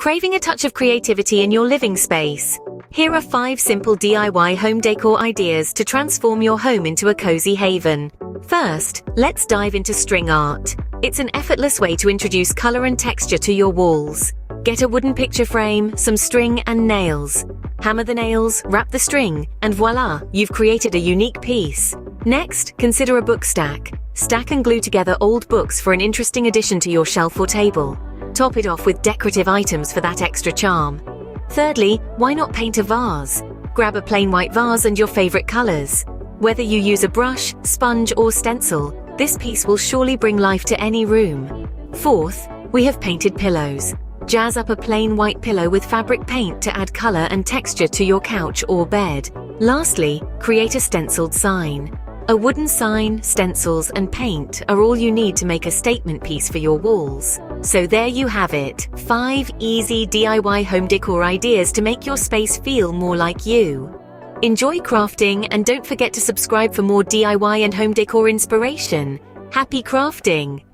Craving a touch of creativity in your living space? Here are 5 simple DIY home decor ideas to transform your home into a cozy haven. First, let's dive into string art. It's an effortless way to introduce color and texture to your walls. Get a wooden picture frame, some string and nails. Hammer the nails, wrap the string, and voila, you've created a unique piece. Next, consider a book stack. Stack and glue together old books for an interesting addition to your shelf or table. Top it off with decorative items for that extra charm. Thirdly, why not paint a vase? Grab a plain white vase and your favorite colors. Whether you use a brush, sponge, or stencil, this piece will surely bring life to any room. Fourth, we have painted pillows. Jazz up a plain white pillow with fabric paint to add color and texture to your couch or bed. Lastly, create a stenciled sign. A wooden sign, stencils, and paint are all you need to make a statement piece for your walls. So there you have it, 5 easy DIY home decor ideas to make your space feel more like you. Enjoy crafting and don't forget to subscribe for more DIY and home decor inspiration. Happy crafting!